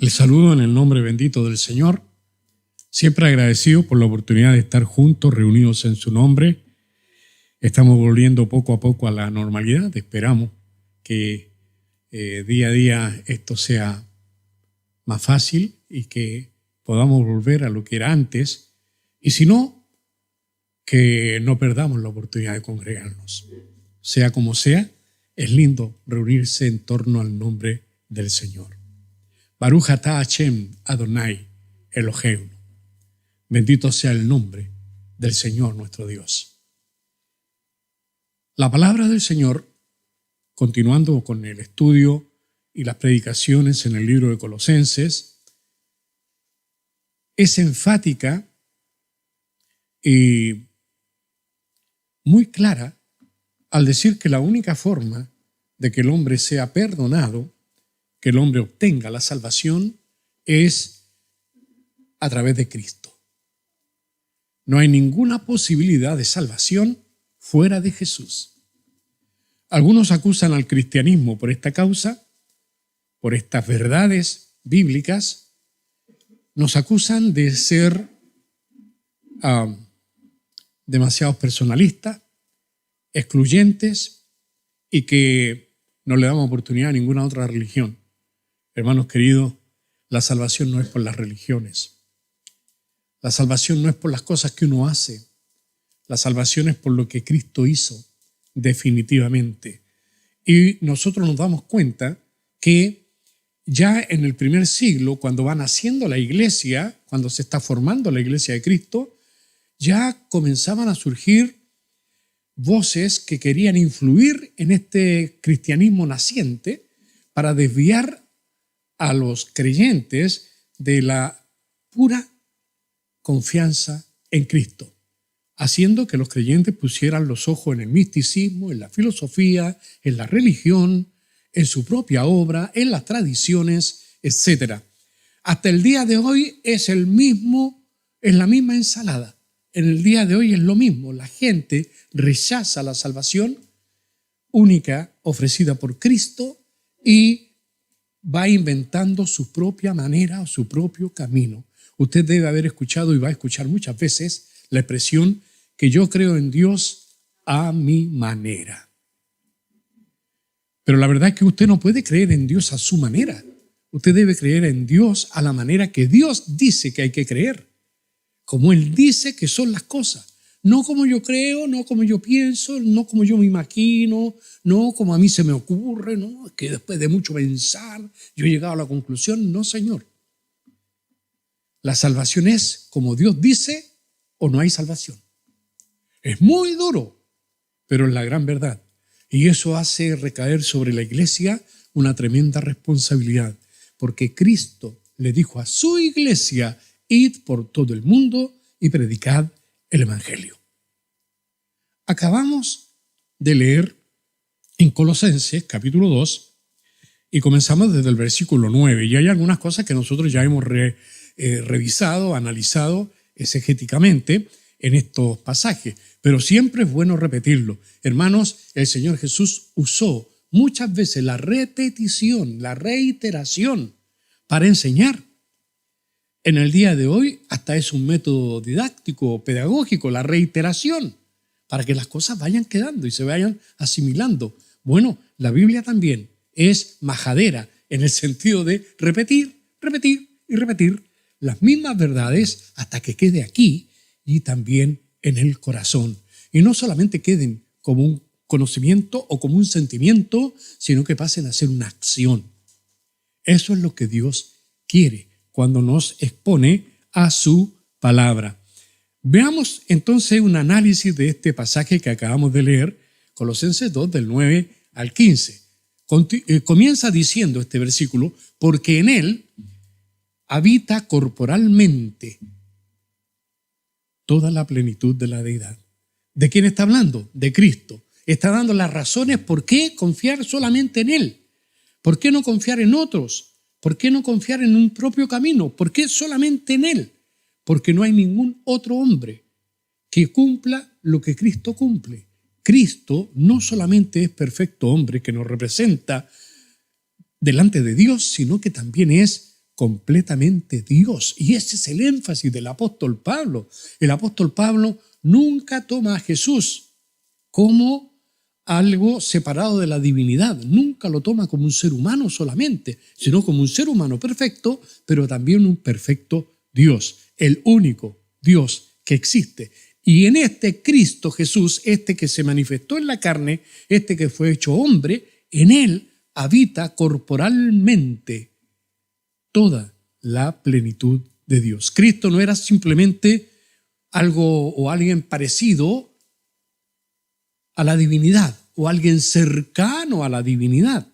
Les saludo en el nombre bendito del Señor, siempre agradecido por la oportunidad de estar juntos, reunidos en su nombre. Estamos volviendo poco a poco a la normalidad. Esperamos que día a día esto sea más fácil y que podamos volver a lo que era antes. Y si no, que no perdamos la oportunidad de congregarnos. Sea como sea, es lindo reunirse en torno al nombre del Señor. Baruch atah Hashem Adonai Eloheinu. Bendito sea el nombre del Señor nuestro Dios. La palabra del Señor, continuando con el estudio y las predicaciones en el libro de Colosenses, es enfática y muy clara al decir que la única forma de que el hombre sea perdonado, que el hombre obtenga la salvación, es a través de Cristo. No hay ninguna posibilidad de salvación fuera de Jesús. Algunos acusan al cristianismo por esta causa, por estas verdades bíblicas. Nos acusan de ser demasiados personalistas, excluyentes y que no le damos oportunidad a ninguna otra religión. Hermanos queridos, la salvación no es por las religiones. La salvación no es por las cosas que uno hace. La salvación es por lo que Cristo hizo, definitivamente. Y nosotros nos damos cuenta que ya en el primer siglo, cuando va naciendo la iglesia, cuando se está formando la iglesia de Cristo, ya comenzaban a surgir voces que querían influir en este cristianismo naciente para desviar a los creyentes de la pura confianza en Cristo, haciendo que los creyentes pusieran los ojos en el misticismo, en la filosofía, en la religión, en su propia obra, en las tradiciones, etc. Hasta el día de hoy es la misma ensalada. En el día de hoy es lo mismo. La gente rechaza la salvación única ofrecida por Cristo y va inventando su propia manera o su propio camino. Usted debe haber escuchado y va a escuchar muchas veces la expresión que yo creo en Dios a mi manera. Pero la verdad es que usted no puede creer en Dios a su manera. Usted debe creer en Dios a la manera que Dios dice que hay que creer, como Él dice que son las cosas. No como yo creo, no como yo pienso, no como yo me imagino, no como a mí se me ocurre, no, que después de mucho pensar yo he llegado a la conclusión. No, Señor. La salvación es como Dios dice o no hay salvación. Es muy duro, pero es la gran verdad. Y eso hace recaer sobre la iglesia una tremenda responsabilidad, porque Cristo le dijo a su iglesia: id por todo el mundo y predicad el Evangelio. Acabamos de leer en Colosenses capítulo 2 y comenzamos desde el versículo 9, y hay algunas cosas que nosotros ya hemos revisado, analizado exegéticamente en estos pasajes, pero siempre es bueno repetirlo. Hermanos, el Señor Jesús usó muchas veces la repetición, la reiteración para enseñar. En el día de hoy hasta es un método didáctico, pedagógico, la reiteración, para que las cosas vayan quedando y se vayan asimilando. Bueno, la Biblia también es majadera en el sentido de repetir, repetir y repetir las mismas verdades hasta que quede aquí y también en el corazón. Y no solamente queden como un conocimiento o como un sentimiento, sino que pasen a ser una acción. Eso es lo que Dios quiere cuando nos expone a su palabra. Veamos entonces un análisis de este pasaje que acabamos de leer, Colosenses 2, del 9 al 15. Comienza diciendo este versículo: porque en él habita corporalmente toda la plenitud de la deidad. ¿De quién está hablando? De Cristo. Está dando las razones por qué confiar solamente en Él. ¿Por qué no confiar en otros? ¿Por qué no confiar en un propio camino? ¿Por qué solamente en Él? Porque no hay ningún otro hombre que cumpla lo que Cristo cumple. Cristo no solamente es perfecto hombre que nos representa delante de Dios, sino que también es completamente Dios. Y ese es el énfasis del apóstol Pablo. El apóstol Pablo nunca toma a Jesús como algo separado de la divinidad. Nunca lo toma como un ser humano solamente, sino como un ser humano perfecto, pero también un perfecto Dios, el único Dios que existe. Y en este Cristo Jesús, este que se manifestó en la carne, este que fue hecho hombre, en él habita corporalmente toda la plenitud de Dios. Cristo no era simplemente algo o alguien parecido a la divinidad o alguien cercano a la divinidad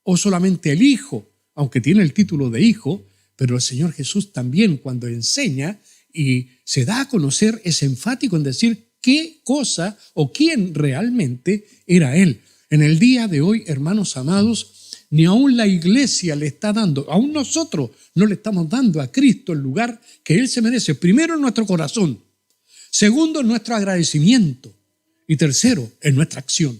o solamente el Hijo, aunque tiene el título de Hijo, pero el Señor Jesús también cuando enseña y se da a conocer es enfático en decir qué cosa o quién realmente era Él. En el día de hoy, hermanos amados, ni aún la iglesia le está dando, aún nosotros no le estamos dando a Cristo el lugar que Él se merece. Primero en nuestro corazón, segundo en nuestro agradecimiento y tercero en nuestra acción.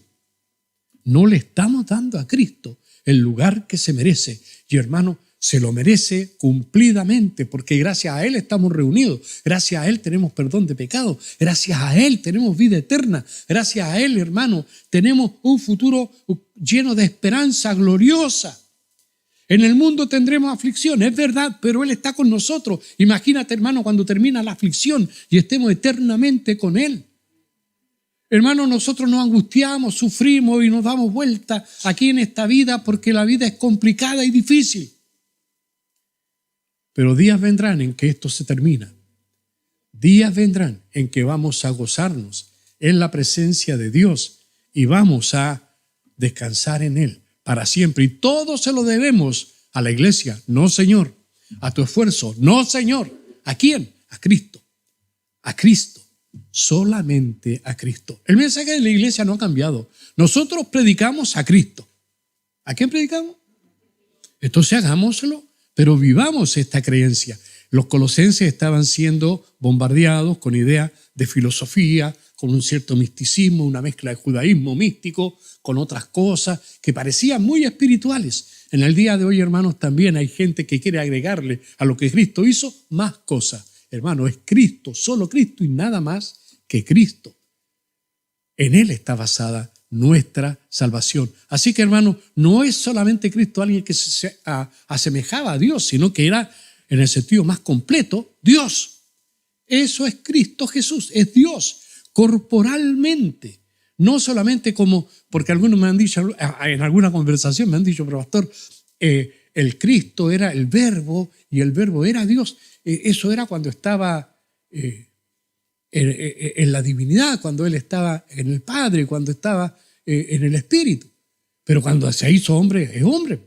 No le estamos dando a Cristo el lugar que se merece. Y hermano, se lo merece cumplidamente, porque gracias a Él estamos reunidos, gracias a Él tenemos perdón de pecado, gracias a Él tenemos vida eterna, gracias a Él, hermano, tenemos un futuro lleno de esperanza gloriosa. En el mundo tendremos aflicción, es verdad, pero Él está con nosotros. Imagínate, hermano, cuando termina la aflicción y estemos eternamente con Él. Hermano, nosotros nos angustiamos, sufrimos y nos damos vuelta aquí en esta vida porque la vida es complicada y difícil. Pero días vendrán en que esto se termina. Días vendrán en que vamos a gozarnos en la presencia de Dios y vamos a descansar en Él para siempre. Y todo se lo debemos a la iglesia. No, Señor. A tu esfuerzo. No, Señor. ¿A quién? A Cristo. A Cristo. Solamente a Cristo. El mensaje de la iglesia no ha cambiado. Nosotros predicamos a Cristo. ¿A quién predicamos? Entonces hagámoslo, pero vivamos esta creencia. Los colosenses estaban siendo bombardeados con ideas de filosofía, con un cierto misticismo, una mezcla de judaísmo místico, con otras cosas que parecían muy espirituales. En el día de hoy, hermanos, también hay gente que quiere agregarle a lo que Cristo hizo más cosas. Hermano, es Cristo, solo Cristo y nada más que Cristo. En Él está basada nuestra salvación. Así que, hermano, no es solamente Cristo alguien que se asemejaba a Dios, sino que era, en el sentido más completo, Dios. Eso es Cristo Jesús, es Dios, corporalmente. No solamente como, porque algunos me han dicho, en alguna conversación me han dicho, pero pastor, el Cristo era el Verbo y el Verbo era Dios. Eso era cuando estaba en la divinidad, cuando Él estaba en el Padre, cuando estaba en el Espíritu. Pero cuando se hizo hombre, es hombre.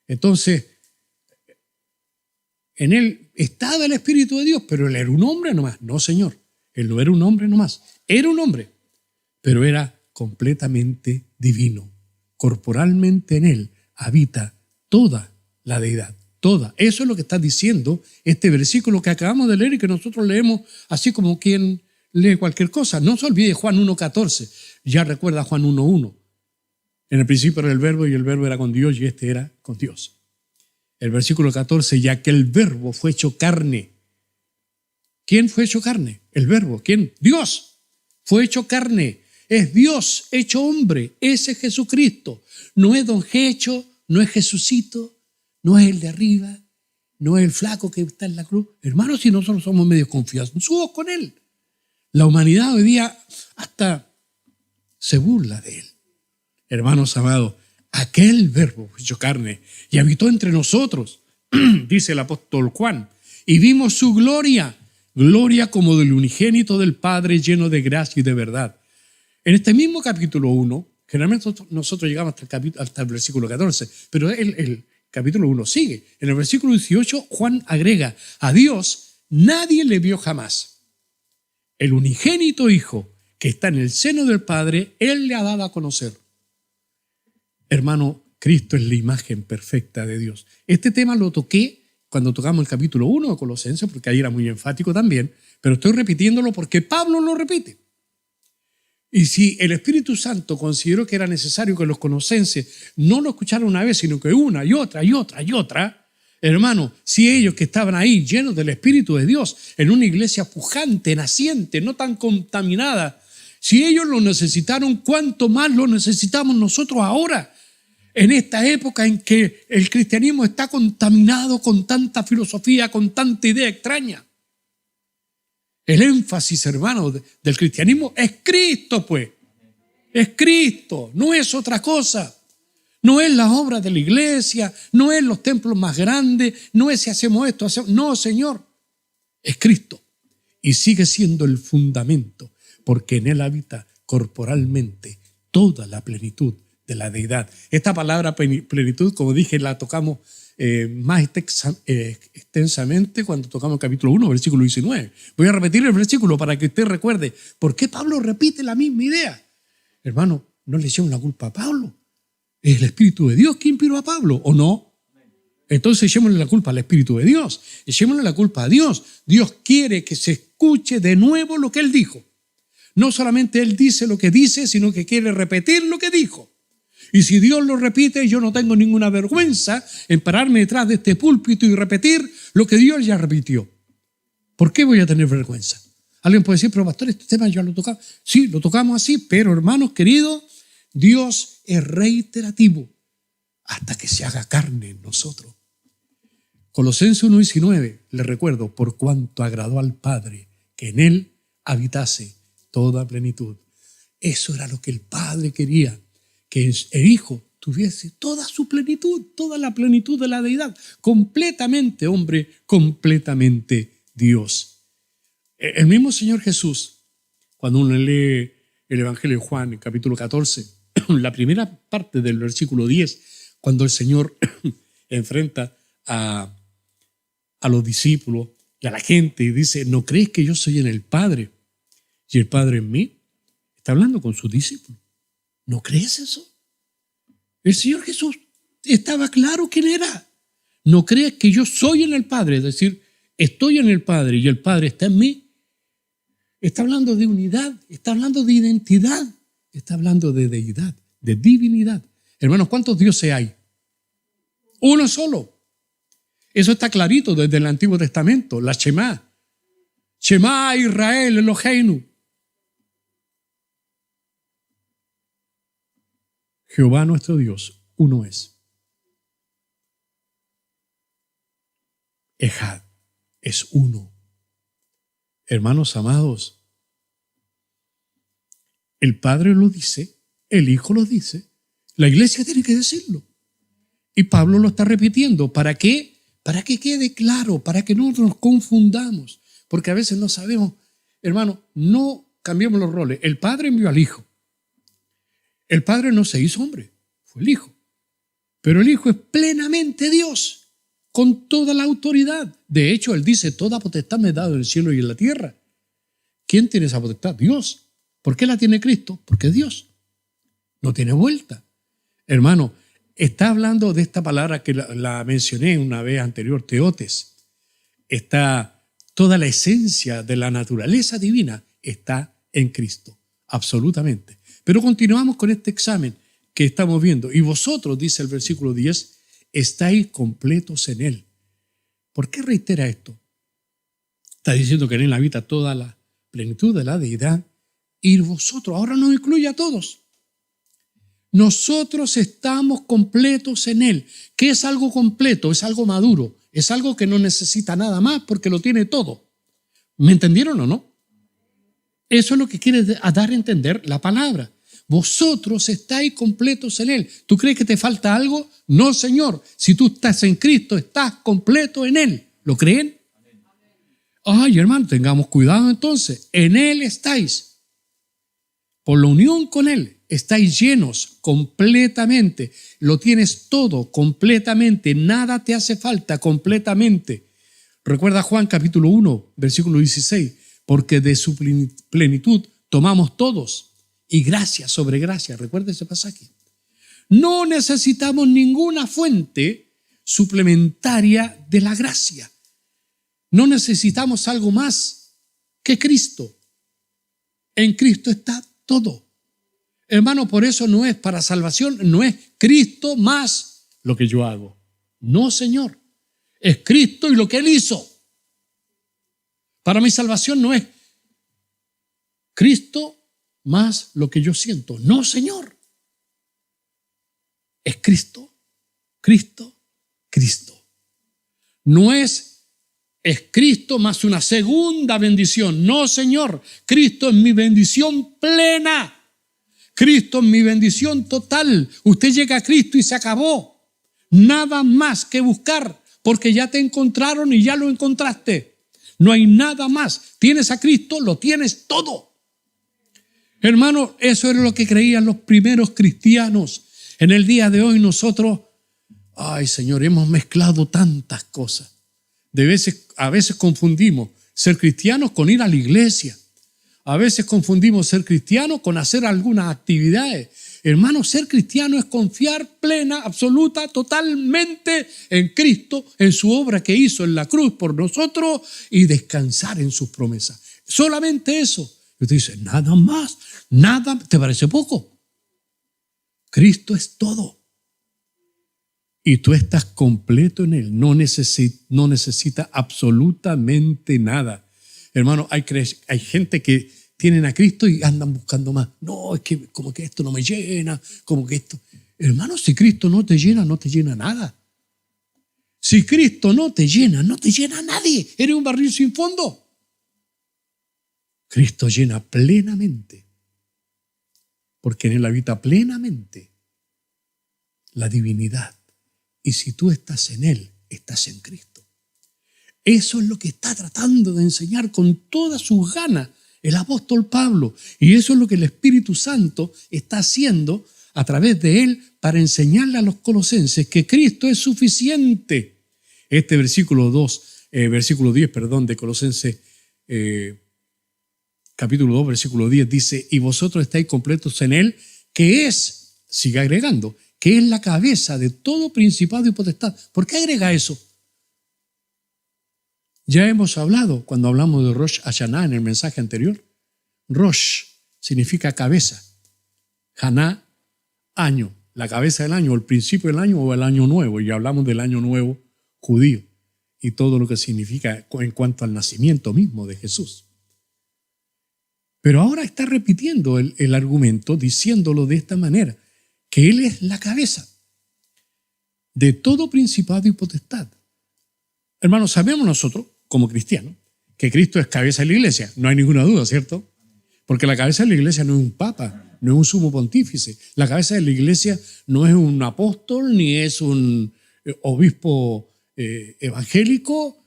Entonces, en Él estaba el Espíritu de Dios, pero Él era un hombre nomás. No, Señor, Él no era un hombre nomás. Era un hombre, pero era completamente divino. Corporalmente en Él habita toda la deidad. Toda. Eso es lo que está diciendo este versículo que acabamos de leer y que nosotros leemos así como quien lee cualquier cosa. No se olvide Juan 1:14. Ya recuerda Juan 1:1. En el principio era el Verbo y el Verbo era con Dios y este era con Dios. El versículo 14, ya que el Verbo fue hecho carne. ¿Quién fue hecho carne? El Verbo. ¿Quién? Dios. Fue hecho carne. Es Dios hecho hombre. Ese es Jesucristo. No es Don Jecho, no es Jesucito. No es el de arriba, no es el flaco que está en la cruz. Hermanos, si nosotros somos medio confianzudos con Él. La humanidad hoy día hasta se burla de Él. Hermanos amados, aquel Verbo hecho carne y habitó entre nosotros, dice el apóstol Juan, y vimos su gloria, gloria como del unigénito del Padre lleno de gracia y de verdad. En este mismo capítulo 1, generalmente nosotros llegamos hasta el versículo 14, pero el capítulo 1 sigue. En el versículo 18, Juan agrega, a Dios nadie le vio jamás. El unigénito Hijo que está en el seno del Padre, Él le ha dado a conocer. Hermano, Cristo es la imagen perfecta de Dios. Este tema lo toqué cuando tocamos el capítulo 1 de Colosenses, porque ahí era muy enfático también, pero estoy repitiéndolo porque Pablo lo repite. Y si el Espíritu Santo consideró que era necesario que los colosenses no lo escucharan una vez, sino que una y otra y otra y otra, Hermano, si ellos que estaban ahí llenos del Espíritu de Dios, en una iglesia pujante, naciente, no tan contaminada, si ellos lo necesitaron, ¿cuánto más lo necesitamos nosotros ahora? En esta época en que el cristianismo está contaminado con tanta filosofía, con tanta idea extraña. El énfasis, hermano, del cristianismo es Cristo, pues. Es Cristo, no es otra cosa. No es la obra de la iglesia, no es los templos más grandes, no es si hacemos esto, no, Señor. Es Cristo. Y sigue siendo el fundamento, porque en Él habita corporalmente toda la plenitud de la deidad. Esta palabra plenitud, como dije, la tocamos más extensamente cuando tocamos el capítulo 1, versículo 19. Voy a repetir el versículo para que usted recuerde por qué Pablo repite la misma idea. Hermano, no le echemos la culpa a Pablo. Es el Espíritu de Dios que inspiró a Pablo, ¿o no? Entonces echémosle la culpa al Espíritu de Dios. Echémosle la culpa a Dios. Dios quiere que se escuche de nuevo lo que Él dijo. No solamente Él dice lo que dice, sino que quiere repetir lo que dijo. Y si Dios lo repite, yo no tengo ninguna vergüenza en pararme detrás de este púlpito y repetir lo que Dios ya repitió. ¿Por qué voy a tener vergüenza? Alguien puede decir, pero pastor, este tema ya lo tocamos. Sí, lo tocamos así, pero hermanos queridos, Dios es reiterativo hasta que se haga carne en nosotros. Colosenses 1:19, le recuerdo, por cuanto agradó al Padre que en Él habitase toda plenitud. Eso era lo que el Padre quería, que el Hijo tuviese toda su plenitud, toda la plenitud de la deidad, completamente hombre, completamente Dios. El mismo Señor Jesús, cuando uno lee el Evangelio de Juan, en capítulo 14, la primera parte del versículo 10, cuando el Señor enfrenta a los discípulos y a la gente y dice, ¿no crees que yo soy en el Padre y el Padre en mí? Está hablando con sus discípulos. ¿No crees eso? El Señor Jesús estaba claro quién era. ¿No crees que yo soy en el Padre? Es decir, estoy en el Padre y el Padre está en mí. Está hablando de unidad, está hablando de identidad, está hablando de deidad, de divinidad. Hermanos, ¿cuántos dioses hay? Uno solo. Eso está clarito desde el Antiguo Testamento, la Shema. Shema Israel Eloheinu. Jehová nuestro Dios, uno es. Ejad, es uno. Hermanos amados, el Padre lo dice, el Hijo lo dice, la iglesia tiene que decirlo. Y Pablo lo está repitiendo. ¿Para qué? Para que quede claro, para que no nos confundamos. Porque a veces no sabemos, hermano, no cambiemos los roles. El Padre envió al Hijo. El Padre no se hizo hombre, fue el Hijo. Pero el Hijo es plenamente Dios, con toda la autoridad. De hecho, Él dice, toda potestad me ha dado en el cielo y en la tierra. ¿Quién tiene esa potestad? Dios. ¿Por qué la tiene Cristo? Porque es Dios. No tiene vuelta. Hermano, está hablando de esta palabra que la mencioné una vez anterior, teotes. Está toda la esencia de la naturaleza divina está en Cristo, absolutamente. Pero continuamos con este examen que estamos viendo. Y vosotros, dice el versículo 10, estáis completos en Él. ¿Por qué reitera esto? Está diciendo que en Él habita toda la plenitud de la deidad. Y vosotros, ahora nos incluye a todos. Nosotros estamos completos en Él. ¿Qué es algo completo? Es algo maduro. Es algo que no necesita nada más porque lo tiene todo. ¿Me entendieron o no? Eso es lo que quiere dar a entender la palabra. Vosotros estáis completos en Él. ¿Tú crees que te falta algo? No, Señor. Si tú estás en Cristo, estás completo en Él. ¿Lo creen? Ay, hermano, tengamos cuidado entonces. En Él estáis. Por la unión con Él, estáis llenos completamente. Lo tienes todo completamente. Nada te hace falta completamente. Recuerda Juan capítulo 1, versículo 16. Porque de su plenitud tomamos todos. Y gracia sobre gracia. Recuerda ese pasaje. No necesitamos ninguna fuente suplementaria de la gracia. No necesitamos algo más que Cristo. En Cristo está todo. Hermano, por eso no es para salvación, no es Cristo más lo que yo hago. No, Señor. Es Cristo y lo que Él hizo. Para mi salvación no es Cristo más lo que yo siento. No, Señor. Es Cristo, Cristo, Cristo. No es Cristo más una segunda bendición. No, Señor. Cristo es mi bendición plena. Cristo es mi bendición total. Usted llega a Cristo y se acabó. Nada más que buscar, porque ya te encontraron y ya lo encontraste. No hay nada más. Tienes a Cristo, lo tienes todo. Hermano, eso era lo que creían los primeros cristianos. En el día de hoy nosotros, ay Señor, hemos mezclado tantas cosas. A veces confundimos ser cristianos con ir a la iglesia. A veces confundimos ser cristiano con hacer algunas actividades. Hermano, ser cristiano es confiar plena, absoluta, totalmente en Cristo, en su obra que hizo en la cruz por nosotros y descansar en sus promesas. Solamente eso. Y usted dice, nada más, nada, ¿te parece poco? Cristo es todo. Y tú estás completo en Él. No necesita absolutamente nada. Hermano, hay gente que tienen a Cristo y andan buscando más. No, es que como que esto no me llena, como que esto. Hermano, si Cristo no te llena nada. Si Cristo no te llena nadie. Eres un barril sin fondo. Cristo llena plenamente. Porque en Él habita plenamente la divinidad. Y si tú estás en Él, estás en Cristo. Eso es lo que está tratando de enseñar con todas sus ganas el apóstol Pablo. Y eso es lo que el Espíritu Santo está haciendo a través de él para enseñarle a los colosenses que Cristo es suficiente. Este versículo 10, de Colosenses capítulo 2, versículo 10 dice, y vosotros estáis completos en Él, que es, sigue agregando, que es la cabeza de todo principado y potestad. ¿Por qué agrega eso? Ya hemos hablado cuando hablamos de Rosh Hashanah en el mensaje anterior. Rosh significa cabeza. Haná, año, la cabeza del año, o el principio del año o el año nuevo. Y hablamos del año nuevo judío y todo lo que significa en cuanto al nacimiento mismo de Jesús. Pero ahora está repitiendo el argumento, diciéndolo de esta manera, que Él es la cabeza de todo principado y potestad. Hermanos, sabemos nosotros, como cristianos, que Cristo es cabeza de la iglesia. No hay ninguna duda, ¿cierto? Porque la cabeza de la iglesia no es un papa, no es un sumo pontífice. La cabeza de la iglesia no es un apóstol, ni es un obispo evangélico,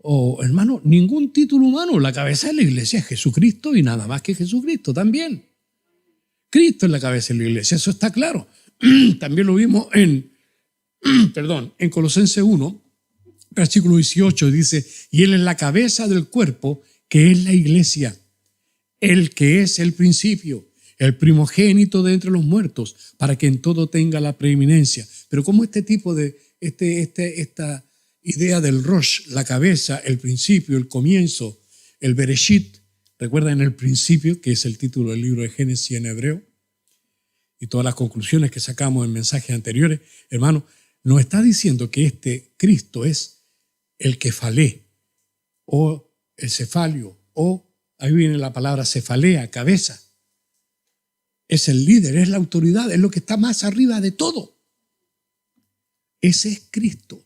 o hermano, ningún título humano. La cabeza de la iglesia es Jesucristo y nada más que Jesucristo también. Cristo es la cabeza de la iglesia, eso está claro. También lo vimos en Colosenses 1, versículo 18, dice, y Él es la cabeza del cuerpo, que es la iglesia, el que es el principio, el primogénito de entre los muertos, para que en todo tenga la preeminencia. Pero como este tipo de, esta idea del Rosh, la cabeza, el principio, el comienzo, el Bereshit, recuerdan el principio, que es el título del libro de Génesis en hebreo, y todas las conclusiones que sacamos en mensajes anteriores, hermano, nos está diciendo que este Cristo es el kefalé, o el cefalio, o ahí viene la palabra cefalea, cabeza. Es el líder, es la autoridad, es lo que está más arriba de todo. Ese es Cristo.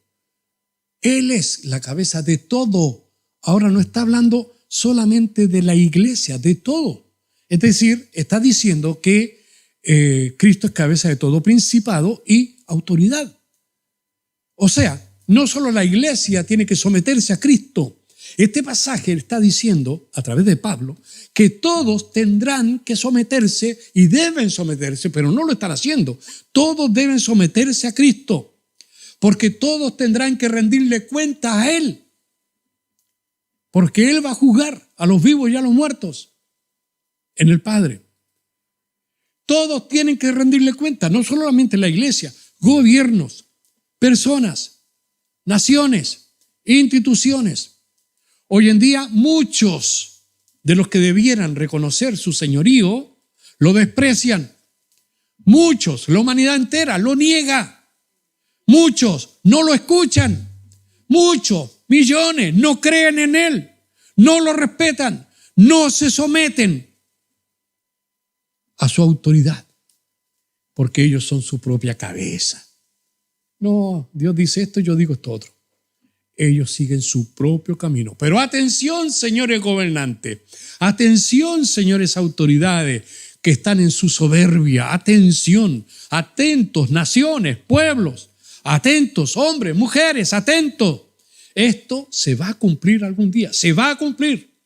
Él es la cabeza de todo. Ahora no está hablando solamente de la iglesia, de todo. Es decir, está diciendo que Cristo es cabeza de todo principado y autoridad. O sea, no solo la iglesia tiene que someterse a Cristo. Este pasaje está diciendo, a través de Pablo, que todos tendrán que someterse y deben someterse, pero no lo están haciendo. Todos deben someterse a Cristo, porque todos tendrán que rendirle cuenta a Él, porque Él va a juzgar a los vivos y a los muertos en el Padre. Todos tienen que rendirle cuenta, no solamente la iglesia, gobiernos, personas, naciones, instituciones. Hoy en día muchos de los que debieran reconocer su señorío lo desprecian. Muchos, la humanidad entera lo niega. Muchos no lo escuchan muchos, millones, no creen en Él, no lo respetan, no se someten a su autoridad, porque ellos son su propia cabeza. No, Dios dice esto, yo digo esto otro. Ellos siguen su propio camino. Pero atención, señores gobernantes, atención, señores autoridades que están en su soberbia, atención, atentos, naciones, pueblos, atentos, hombres, mujeres, atentos. Esto se va a cumplir algún día, se va a cumplir.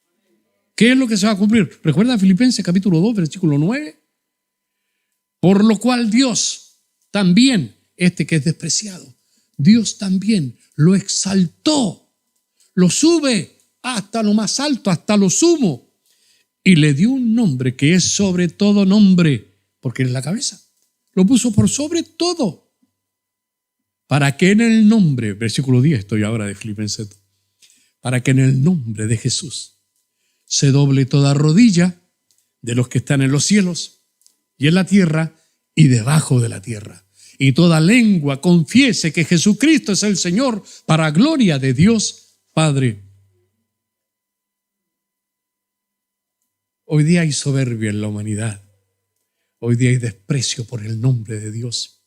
¿Qué es lo que se va a cumplir? ¿Recuerdan Filipenses capítulo 2, versículo 9? Por lo cual Dios también, este que es despreciado, Dios también lo exaltó, lo sube hasta lo más alto, hasta lo sumo, y le dio un nombre que es sobre todo nombre, porque es la cabeza. Lo puso por sobre todo, para que en el nombre, versículo 10 estoy ahora de Filipenses, para que en el nombre de Jesús se doble toda rodilla de los que están en los cielos y en la tierra y debajo de la tierra, y toda lengua confiese que Jesucristo es el Señor, para gloria de Dios Padre. Hoy día hay soberbia en la humanidad. Hoy día hay desprecio por el nombre de Dios.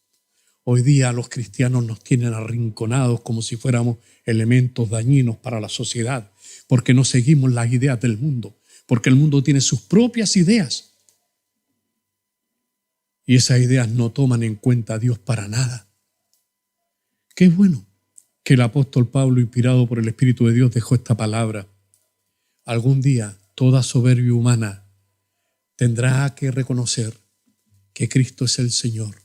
Hoy día los cristianos nos tienen arrinconados como si fuéramos elementos dañinos para la sociedad, porque no seguimos las ideas del mundo, porque el mundo tiene sus propias ideas. Y esas ideas no toman en cuenta a Dios para nada. Qué bueno que el apóstol Pablo, inspirado por el Espíritu de Dios, dejó esta palabra. Algún día toda soberbia humana tendrá que reconocer que Cristo es el Señor.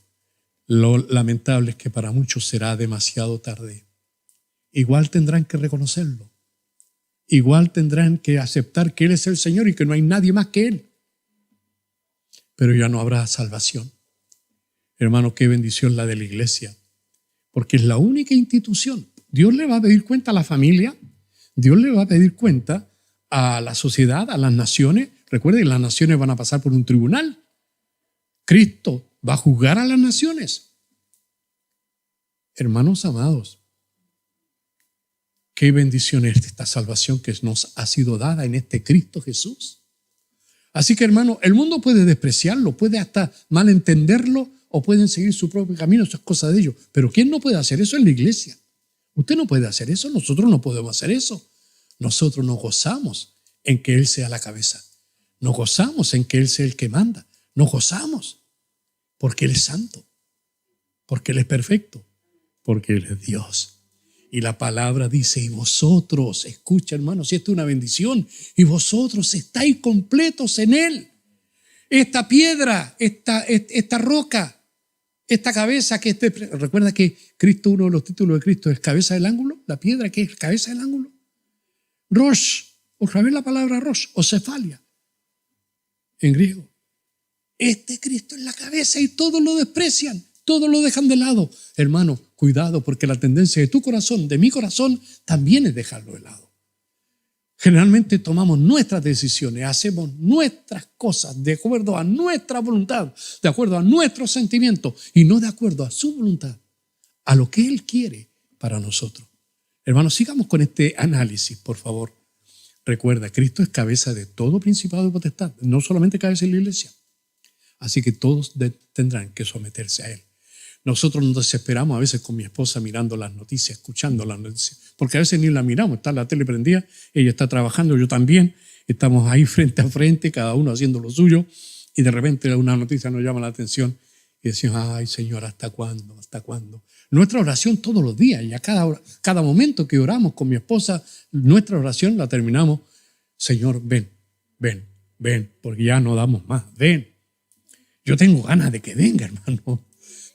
Lo lamentable es que para muchos será demasiado tarde. Igual tendrán que reconocerlo. Igual tendrán que aceptar que Él es el Señor y que no hay nadie más que Él. Pero ya no habrá salvación. Hermano, qué bendición la de la iglesia, porque es la única institución. Dios le va a pedir cuenta a la familia, Dios le va a pedir cuenta a la sociedad, a las naciones. Recuerden, las naciones van a pasar por un tribunal. Cristo va a juzgar a las naciones. Hermanos amados, qué bendición es esta salvación que nos ha sido dada en este Cristo Jesús. Así que, hermano, el mundo puede despreciarlo, puede hasta malentenderlo o pueden seguir su propio camino, eso es cosa de ellos. Pero ¿quién no puede hacer eso? En la iglesia. Usted no puede hacer eso, nosotros no podemos hacer eso. Nosotros nos gozamos en que Él sea la cabeza. Nos gozamos en que Él sea el que manda. Nos gozamos porque Él es santo, porque Él es perfecto, porque Él es Dios. Y la palabra dice, y vosotros, escucha hermanos, si esto es una bendición, y vosotros estáis completos en Él. Esta piedra, esta roca, esta cabeza que recuerda que Cristo, uno de los títulos de Cristo es cabeza del ángulo, la piedra que es cabeza del ángulo. Rosh, otra vez la palabra Rosh, o cefalia, en griego. Este Cristo es la cabeza y todos lo desprecian. Todos lo dejan de lado. Hermano, cuidado, porque la tendencia de tu corazón, de mi corazón, también es dejarlo de lado. Generalmente tomamos nuestras decisiones, hacemos nuestras cosas de acuerdo a nuestra voluntad, de acuerdo a nuestros sentimientos y no de acuerdo a su voluntad, a lo que Él quiere para nosotros. Hermanos, sigamos con este análisis, por favor. Recuerda, Cristo es cabeza de todo principado y potestad, no solamente cabeza de la iglesia. Así que todos tendrán que someterse a Él. Nosotros nos desesperamos a veces con mi esposa mirando las noticias, escuchando las noticias, porque a veces ni la miramos, está la tele prendida, ella está trabajando, yo también, estamos ahí frente a frente, cada uno haciendo lo suyo, y de repente una noticia nos llama la atención y decimos, ay Señor, ¿hasta cuándo? ¿Hasta cuándo? Nuestra oración todos los días, y a cada momento que oramos con mi esposa, nuestra oración la terminamos, Señor, ven, ven, ven, porque ya no damos más, ven. Yo tengo ganas de que venga, hermano.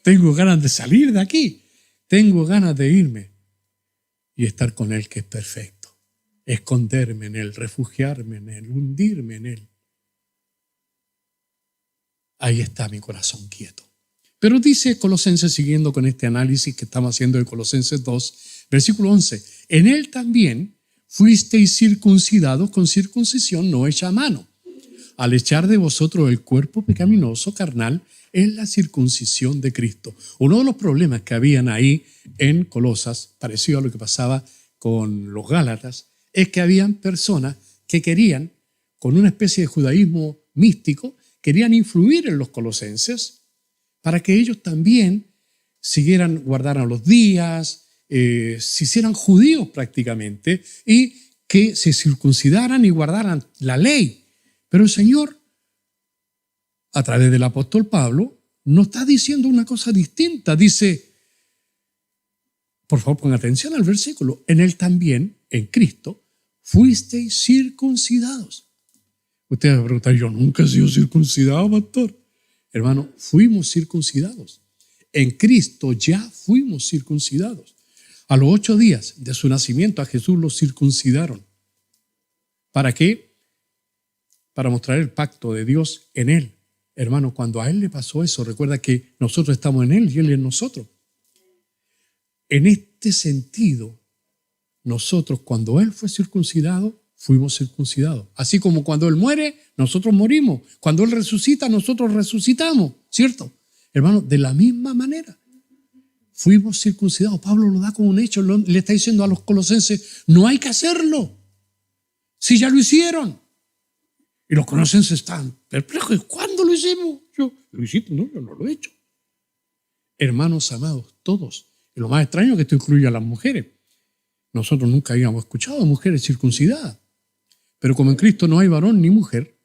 Tengo ganas de salir de aquí. Tengo ganas de irme y estar con Él, que es perfecto. Esconderme en Él, refugiarme en Él, hundirme en Él. Ahí está mi corazón quieto. Pero dice Colosenses, siguiendo con este análisis que estamos haciendo de Colosenses 2, versículo 11. En Él también fuisteis circuncidados con circuncisión no hecha a mano, al echar de vosotros el cuerpo pecaminoso carnal en la circuncisión de Cristo. Uno de los problemas que habían ahí en Colosas, parecido a lo que pasaba con los Gálatas es que habían personas que querían, con una especie de judaísmo místico, querían influir en los colosenses para que ellos también guardaran los días, se hicieran judíos prácticamente y que se circuncidaran y guardaran la ley. Pero el Señor, a través del apóstol Pablo, nos está diciendo una cosa distinta. Dice, por favor, pongan atención al versículo, en él también, en Cristo, fuisteis circuncidados. Ustedes van a preguntar, yo nunca he sido circuncidado, pastor. Hermano, fuimos circuncidados. En Cristo ya fuimos circuncidados. A los 8 días de su nacimiento a Jesús lo circuncidaron. ¿Para qué? Para mostrar el pacto de Dios en él. Hermano, cuando a él le pasó eso, recuerda que nosotros estamos en él y él en nosotros. En este sentido, nosotros cuando él fue circuncidado, fuimos circuncidados. Así como cuando él muere, nosotros morimos. Cuando él resucita, nosotros resucitamos. ¿Cierto? Hermano, de la misma manera, fuimos circuncidados. Pablo lo da como un hecho. Le está diciendo a los colosenses, no hay que hacerlo. Si ya lo hicieron. Y los colosenses están perplejos. ¿Cuándo lo hicimos? Yo lo hiciste, no, yo no lo he hecho. Hermanos amados, todos. Y lo más extraño es que esto incluye a las mujeres. Nosotros nunca habíamos escuchado a mujeres circuncidadas. Pero como en Cristo no hay varón ni mujer,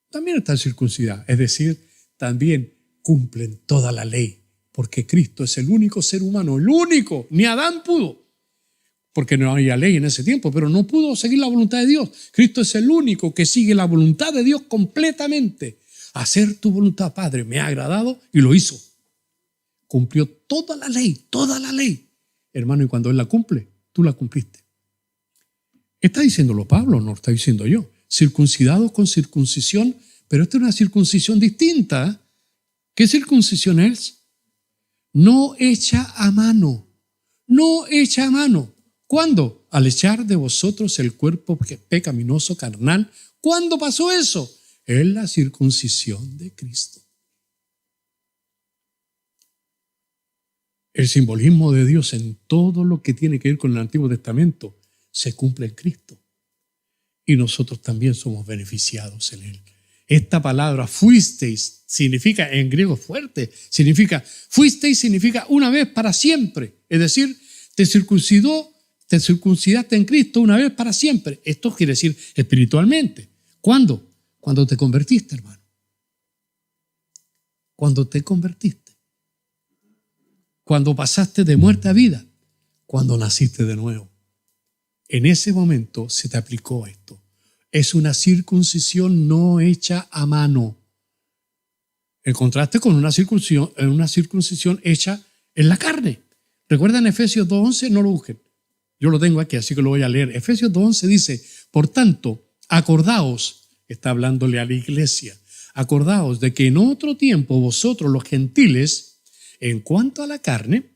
también están circuncidadas. Es decir, también cumplen toda la ley. Porque Cristo es el único ser humano, el único. Ni Adán pudo. Porque no había ley en ese tiempo, pero no pudo seguir la voluntad de Dios. Cristo es el único que sigue la voluntad de Dios completamente. Hacer tu voluntad, Padre, me ha agradado y lo hizo. Cumplió toda la ley, toda la ley. Hermano, y cuando Él la cumple, tú la cumpliste. Está diciéndolo Pablo, no lo está diciendo yo. Circuncidados con circuncisión, pero esta es una circuncisión distinta. ¿Qué circuncisión es? No hecha a mano. No hecha a mano. ¿Cuándo? Al echar de vosotros el cuerpo pecaminoso carnal. ¿Cuándo pasó eso? En la circuncisión de Cristo. El simbolismo de Dios en todo lo que tiene que ver con el Antiguo Testamento se cumple en Cristo. Y nosotros también somos beneficiados en Él. Esta palabra fuisteis significa, en griego fuerte, fuisteis significa una vez para siempre. Es decir, te circuncidaste en Cristo una vez para siempre. Esto quiere decir espiritualmente. ¿Cuándo? Cuando te convertiste, hermano. Cuando te convertiste. Cuando pasaste de muerte a vida. Cuando naciste de nuevo. En ese momento se te aplicó esto. Es una circuncisión no hecha a mano. En contraste con una circuncisión hecha en la carne. ¿Recuerdan Efesios 2:11? No lo busquen. Yo lo tengo aquí, así que lo voy a leer. Efesios 2:11 dice, por tanto, acordaos, está hablándole a la iglesia, acordaos de que en otro tiempo vosotros los gentiles, en cuanto a la carne,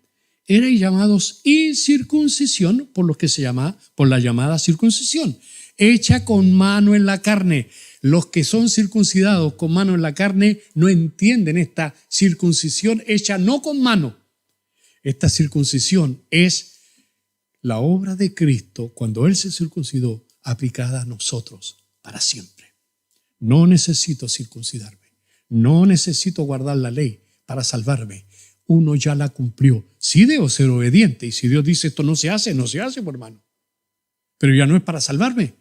erais llamados incircuncisión por la llamada circuncisión, hecha con mano en la carne. Los que son circuncidados con mano en la carne no entienden esta circuncisión hecha no con mano. Esta circuncisión es la obra de Cristo cuando Él se circuncidó aplicada a nosotros para siempre. No necesito circuncidarme. No necesito guardar la ley para salvarme. Uno ya la cumplió. Sí debo ser obediente. Y si Dios dice esto no se hace, no se hace, por hermano. Pero ya no es para salvarme,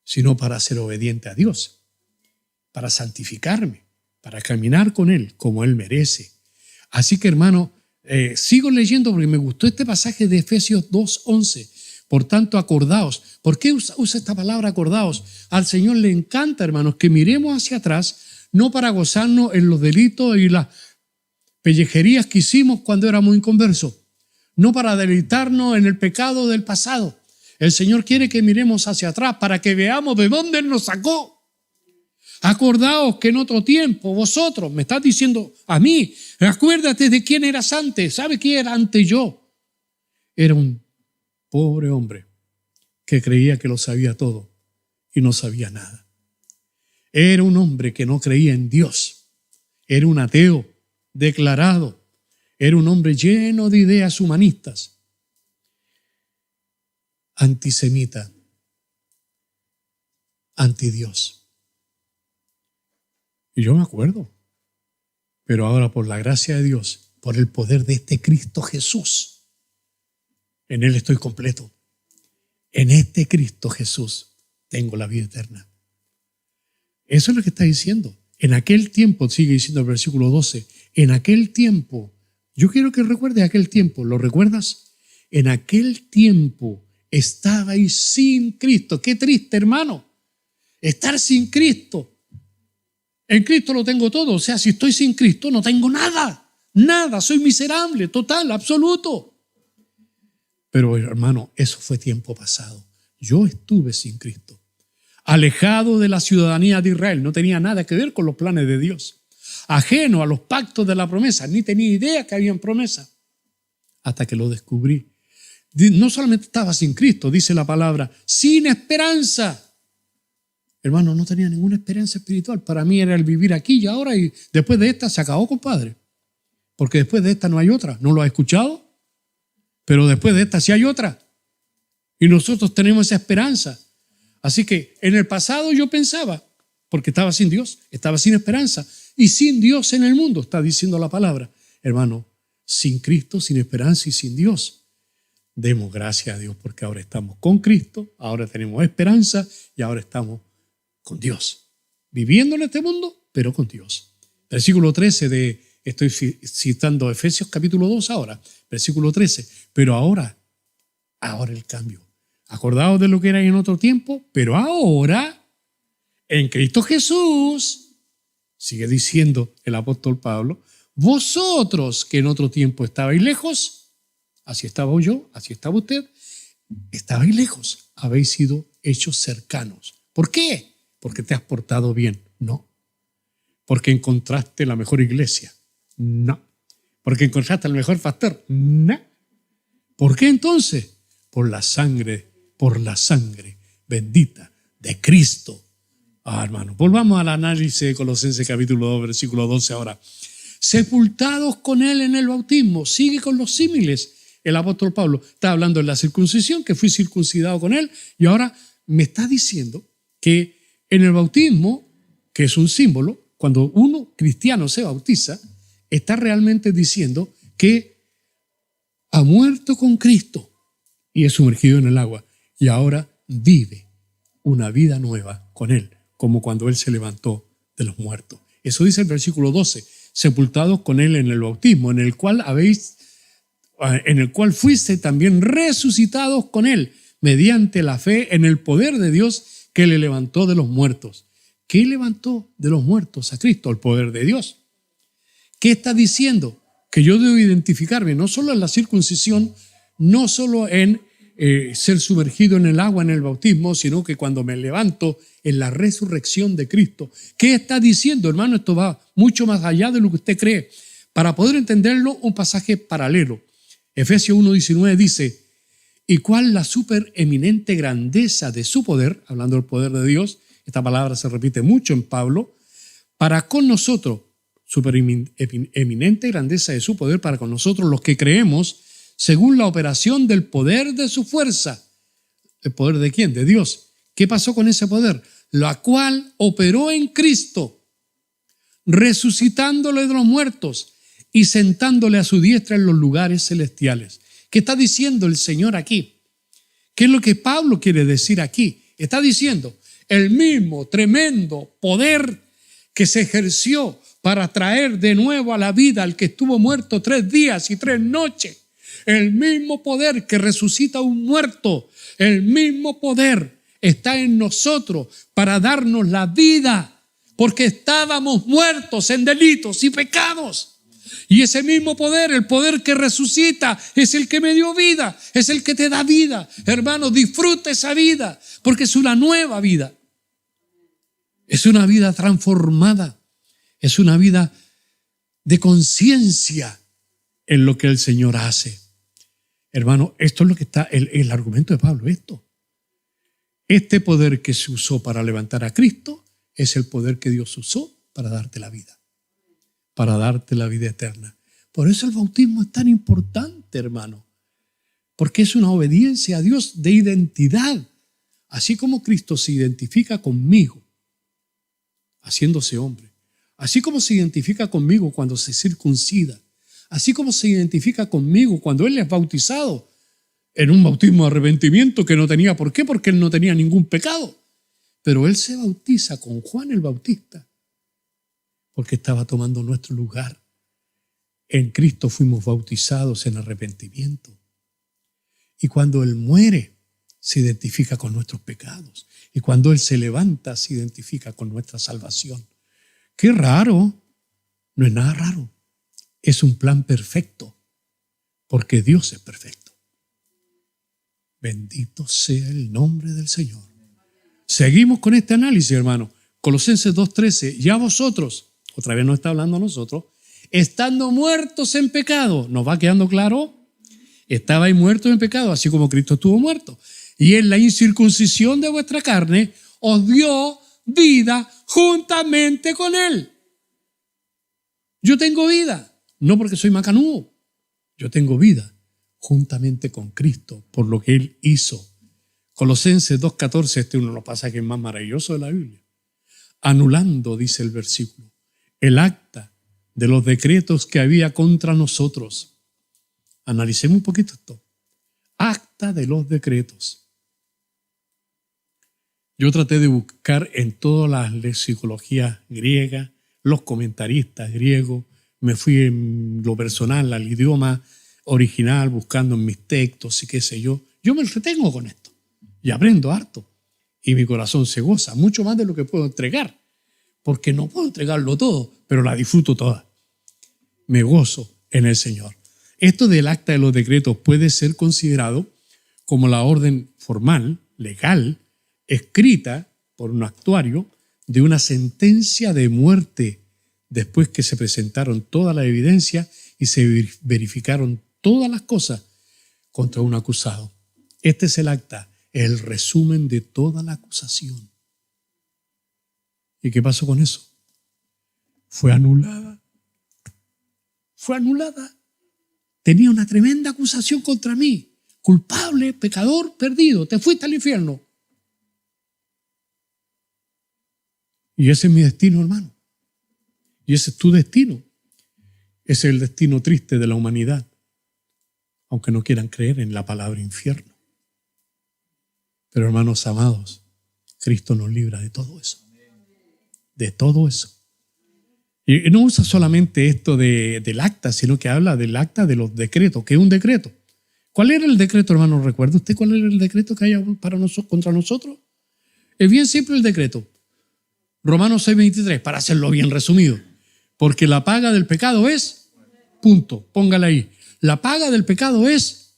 sino para ser obediente a Dios, para santificarme, para caminar con Él como Él merece. Así que, hermano, sigo leyendo porque me gustó este pasaje de Efesios 2:11. Por tanto, acordaos. ¿Por qué usa esta palabra acordaos? Al Señor le encanta, hermanos, que miremos hacia atrás, no para gozarnos en los delitos y las pellejerías que hicimos cuando éramos inconversos, no para deleitarnos en el pecado del pasado. El Señor quiere que miremos hacia atrás para que veamos de dónde Él nos sacó. Acordaos que en otro tiempo vosotros, me estás diciendo a mí, acuérdate de quién eras antes. ¿Sabe quién era antes yo? Era un pobre hombre que creía que lo sabía todo y no sabía nada. Era un hombre que no creía en Dios. Era un ateo declarado. Era un hombre lleno de ideas humanistas. antisemita, antidios. Y yo me acuerdo, pero ahora por la gracia de Dios, por el poder de este Cristo Jesús, en Él estoy completo. En este Cristo Jesús tengo la vida eterna. Eso es lo que está diciendo. En aquel tiempo, sigue diciendo el versículo 12, en aquel tiempo, yo quiero que recuerdes aquel tiempo, ¿lo recuerdas? En aquel tiempo estabais sin Cristo. Qué triste, hermano, estar sin Cristo. En Cristo lo tengo todo, o sea, si estoy sin Cristo no tengo nada, nada, soy miserable, total, absoluto. Pero hermano, eso fue tiempo pasado. Yo estuve sin Cristo, alejado de la ciudadanía de Israel, no tenía nada que ver con los planes de Dios, ajeno a los pactos de la promesa, ni tenía idea que habían promesa, hasta que lo descubrí. No solamente estaba sin Cristo, dice la palabra, sin esperanza. Hermano, no tenía ninguna esperanza espiritual. Para mí era el vivir aquí y ahora, y después de esta se acabó, compadre. Porque después de esta no hay otra. ¿No lo has escuchado? Pero después de esta sí hay otra. Y nosotros tenemos esa esperanza. Así que en el pasado yo pensaba, porque estaba sin Dios, estaba sin esperanza y sin Dios en el mundo, está diciendo la palabra. Hermano, sin Cristo, sin esperanza y sin Dios. Demos gracias a Dios porque ahora estamos con Cristo, ahora tenemos esperanza y ahora estamos con Dios. Viviendo en este mundo, pero con Dios. Versículo 13 estoy citando Efesios capítulo 2 ahora, versículo 13. Pero ahora el cambio. Acordaos de lo que era en otro tiempo, pero ahora, en Cristo Jesús, sigue diciendo el apóstol Pablo, vosotros que en otro tiempo estabais lejos, así estaba yo, así estaba usted, estabais lejos, habéis sido hechos cercanos. ¿Por qué? Porque te has portado bien. No. Porque encontraste la mejor iglesia. No. Porque encontraste al mejor pastor. No. ¿Por qué entonces? Por la sangre bendita de Cristo. Hermano, volvamos al análisis de Colosenses capítulo 2, versículo 12 ahora. Sepultados con Él en el bautismo. Sigue con los símiles. El apóstol Pablo está hablando de la circuncisión, que fui circuncidado con Él, y ahora me está diciendo que en el bautismo, que es un símbolo, cuando uno cristiano se bautiza, está realmente diciendo que ha muerto con Cristo y es sumergido en el agua y ahora vive una vida nueva con Él, como cuando Él se levantó de los muertos. Eso dice el versículo 12, sepultados con Él en el bautismo, en el cual fuiste también resucitados con Él, mediante la fe en el poder de Dios que le levantó de los muertos. ¿Qué levantó de los muertos a Cristo? El poder de Dios. ¿Qué está diciendo? Que yo debo identificarme no solo en la circuncisión, no solo en ser sumergido en el agua en el bautismo, sino que cuando me levanto en la resurrección de Cristo. ¿Qué está diciendo, hermano? Esto va mucho más allá de lo que usted cree. Para poder entenderlo, un pasaje paralelo. Efesios 1:19 dice, ¿y cuál la supereminente grandeza de su poder? Hablando del poder de Dios, esta palabra se repite mucho en Pablo, para con nosotros, supereminente grandeza de su poder para con nosotros los que creemos, según la operación del poder de su fuerza. ¿El poder de quién? De Dios. ¿Qué pasó con ese poder? La cual operó en Cristo, resucitándole de los muertos y sentándole a su diestra en los lugares celestiales. ¿Qué está diciendo el Señor aquí? ¿Qué es lo que Pablo quiere decir aquí? Está diciendo, el mismo tremendo poder que se ejerció para traer de nuevo a la vida al que estuvo muerto 3 días y 3 noches, el mismo poder que resucita a un muerto, el mismo poder está en nosotros para darnos la vida, porque estábamos muertos en delitos y pecados. Y ese mismo poder, el poder que resucita, es el que me dio vida, es el que te da vida. Hermano, disfruta esa vida, porque es una nueva vida. Es una vida transformada, es una vida de conciencia en lo que el Señor hace. Hermano, esto es lo que está, el argumento de Pablo, esto. Este poder que se usó para levantar a Cristo es el poder que Dios usó para darte la vida. Para darte la vida eterna. Por eso el bautismo es tan importante, hermano. porque es una obediencia a Dios de identidad. Así como Cristo se identifica conmigo, haciéndose hombre, así como se identifica conmigo cuando se circuncida, así como se identifica conmigo cuando Él es bautizado en un bautismo de arrepentimiento que no tenía por qué, porque Él no tenía ningún pecado. Pero Él se bautiza con Juan el Bautista porque estaba tomando nuestro lugar. En Cristo fuimos bautizados en arrepentimiento. Y cuando Él muere, se identifica con nuestros pecados. Y cuando Él se levanta, se identifica con nuestra salvación. ¡Qué raro! No es nada raro. Es un plan perfecto, porque Dios es perfecto. Bendito sea el nombre del Señor. Seguimos con este análisis, hermano. Colosenses 2:13. Ya vosotros, otra vez nos está hablando a nosotros, estando muertos en pecado. ¿Nos va quedando claro? Estabais muertos en pecado, así como Cristo estuvo muerto. Y en la incircuncisión de vuestra carne os dio vida juntamente con Él. Yo tengo vida, no porque soy macanudo. Yo tengo vida juntamente con Cristo por lo que Él hizo. Colosenses 2:14, este es uno de los pasajes más maravillosos de la Biblia. Anulando, dice el versículo, el acta de los decretos que había contra nosotros. Analicemos un poquito esto. Acta de los decretos. Yo traté de buscar en todas las lexicologías griegas, los comentaristas griegos, me fui en lo personal al idioma original, buscando en mis textos y qué sé yo. Yo me entretengo con esto y aprendo harto. Y mi corazón se goza, mucho más de lo que puedo entregar, porque no puedo entregarlo todo, pero la disfruto toda. Me gozo en el Señor. Esto del acta de los decretos puede ser considerado como la orden formal, legal, escrita por un actuario de una sentencia de muerte después que se presentaron toda la evidencia y se verificaron todas las cosas contra un acusado. Este es el acta, el resumen de toda la acusación. ¿Y qué pasó con eso? Fue anulada. Fue anulada. Tenía una tremenda acusación contra mí. Culpable, pecador, perdido. Te fuiste al infierno. Y ese es mi destino, hermano. Y ese es tu destino. Ese es el destino triste de la humanidad. Aunque no quieran creer en la palabra infierno. Pero hermanos amados, Cristo nos libra de todo eso. De todo eso. Y no usa solamente esto del acta, sino que habla del acta de los decretos, que es un decreto. ¿Cuál era el decreto, hermano? ¿Recuerda usted cuál era el decreto que hay para nosotros, contra nosotros? Es bien simple el decreto. Romanos 6:23, para hacerlo bien resumido. Porque la paga del pecado es, punto, póngala ahí. La paga del pecado es,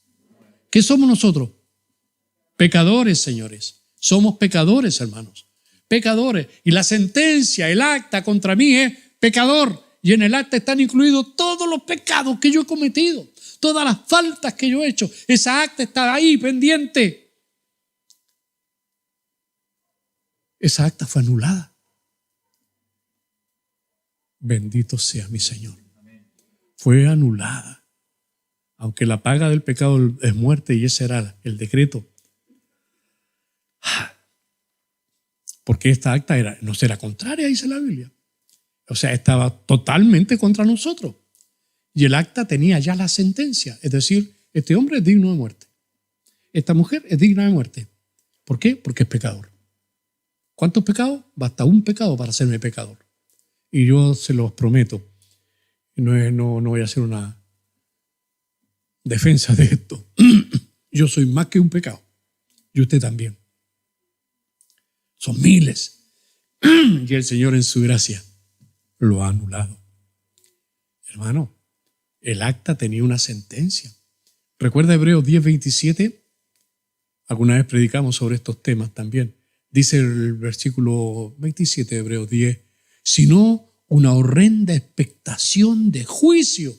¿qué somos nosotros? Pecadores, señores. Somos pecadores, hermanos. Pecadores. Y la sentencia, el acta contra mí es pecador. Y en el acta están incluidos todos los pecados que yo he cometido. Todas las faltas que yo he hecho. Esa acta está ahí pendiente. Esa acta fue anulada. Bendito sea mi Señor. Fue anulada. Aunque la paga del pecado es muerte y ese era el decreto. Porque esta acta nos era contraria, dice la Biblia. O sea, estaba totalmente contra nosotros. Y el acta tenía ya la sentencia. Es decir, este hombre es digno de muerte. Esta mujer es digna de muerte. ¿Por qué? Porque es pecador. ¿Cuántos pecados? Basta un pecado para hacerme pecador. Y yo se los prometo. No voy a hacer una defensa de esto. Yo soy más que un pecado. Y usted también. Son miles. Y el Señor en su gracia lo ha anulado. Hermano, el acta tenía una sentencia. ¿Recuerda Hebreos 10:27? Alguna vez predicamos sobre estos temas también. Dice el versículo 27 de Hebreos 10, sino una horrenda expectación de juicio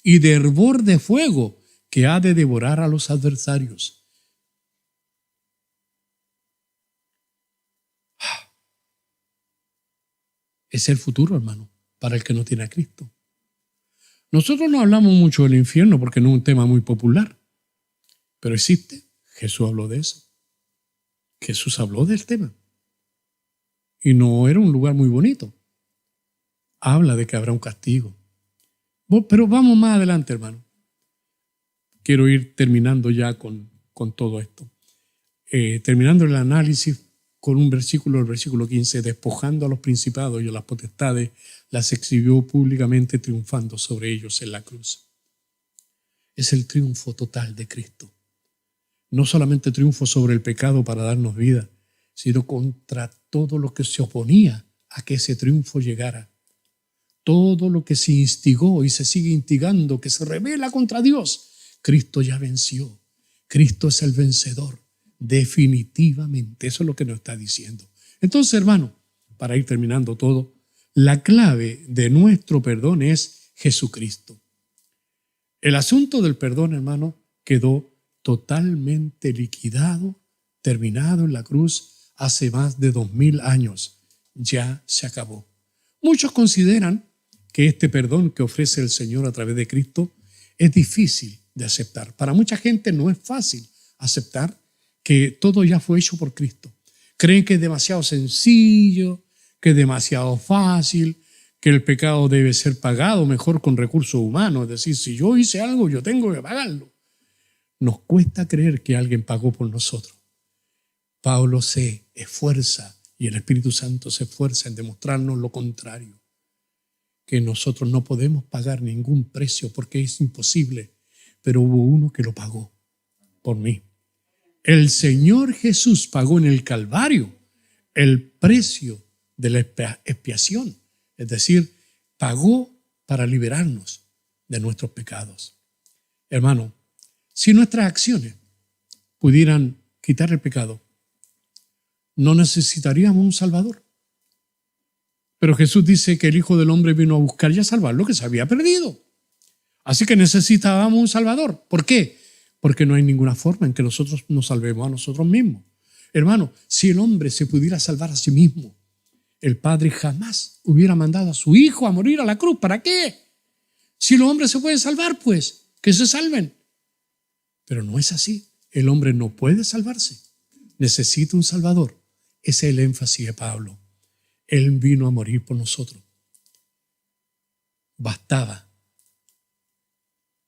y de hervor de fuego que ha de devorar a los adversarios. Es el futuro, hermano, para el que no tiene a Cristo. Nosotros no hablamos mucho del infierno porque no es un tema muy popular. Pero existe. Jesús habló de eso. Jesús habló del tema. Y no era un lugar muy bonito. Habla de que habrá un castigo. Pero vamos más adelante, hermano. Quiero ir terminando ya con todo esto. Terminando el análisis con un versículo, el versículo 15, despojando a los principados y a las potestades, las exhibió públicamente triunfando sobre ellos en la cruz. Es el triunfo total de Cristo. No solamente triunfo sobre el pecado para darnos vida, sino contra todo lo que se oponía a que ese triunfo llegara. Todo lo que se instigó y se sigue instigando, que se rebela contra Dios, Cristo ya venció. Cristo es el vencedor. Definitivamente, eso es lo que nos está diciendo. Entonces, hermano, para ir terminando todo, la clave de nuestro perdón es Jesucristo. El asunto del perdón, hermano, quedó totalmente liquidado, terminado en la cruz hace más de 2000 años. Ya se acabó. Muchos consideran que este perdón que ofrece el Señor a través de Cristo es difícil de aceptar. Para mucha gente no es fácil aceptar que todo ya fue hecho por Cristo. Creen que es demasiado sencillo, que es demasiado fácil, que el pecado debe ser pagado mejor con recursos humanos. Es decir, si yo hice algo, yo tengo que pagarlo. Nos cuesta creer que alguien pagó por nosotros. Pablo se esfuerza y el Espíritu Santo se esfuerza en demostrarnos lo contrario, que nosotros no podemos pagar ningún precio porque es imposible, pero hubo uno que lo pagó por mí. El Señor Jesús pagó en el Calvario el precio de la expiación, es decir, pagó para liberarnos de nuestros pecados. Hermano, si nuestras acciones pudieran quitar el pecado, no necesitaríamos un Salvador. Pero Jesús dice que el Hijo del Hombre vino a buscar y a salvar lo que se había perdido. Así que necesitábamos un Salvador. ¿Por qué? Porque no hay ninguna forma en que nosotros nos salvemos a nosotros mismos. Hermano, si el hombre se pudiera salvar a sí mismo, el Padre jamás hubiera mandado a su Hijo a morir a la cruz. ¿Para qué? Si los hombres se pueden salvar, pues, que se salven. Pero no es así. El hombre no puede salvarse. Necesita un Salvador. Ese es el énfasis de Pablo. Él vino a morir por nosotros. Bastaba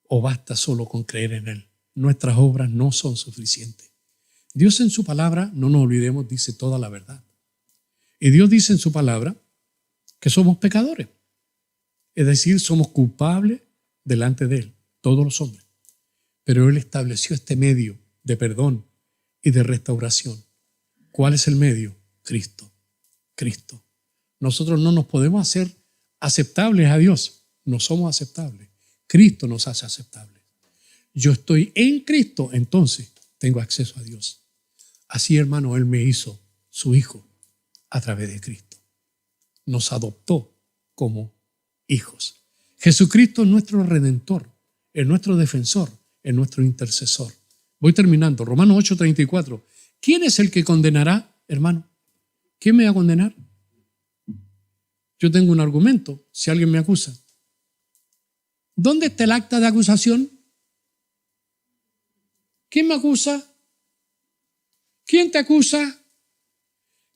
o basta solo con creer en Él. Nuestras obras no son suficientes. Dios en su palabra, no nos olvidemos, dice toda la verdad. Y Dios dice en su palabra que somos pecadores. Es decir, somos culpables delante de Él, todos los hombres. Pero Él estableció este medio de perdón y de restauración. ¿Cuál es el medio? Cristo. Cristo. Nosotros no nos podemos hacer aceptables a Dios. No somos aceptables. Cristo nos hace aceptables. Yo estoy en Cristo, entonces tengo acceso a Dios. Así, hermano, Él me hizo su Hijo a través de Cristo. Nos adoptó como hijos. Jesucristo es nuestro Redentor, es nuestro defensor, es nuestro intercesor. Voy terminando. Romanos 8:34. ¿Quién es el que condenará, hermano? ¿Quién me va a condenar? Yo tengo un argumento, si alguien me acusa. ¿Dónde está el acta de acusación? ¿Quién me acusa? ¿Quién te acusa?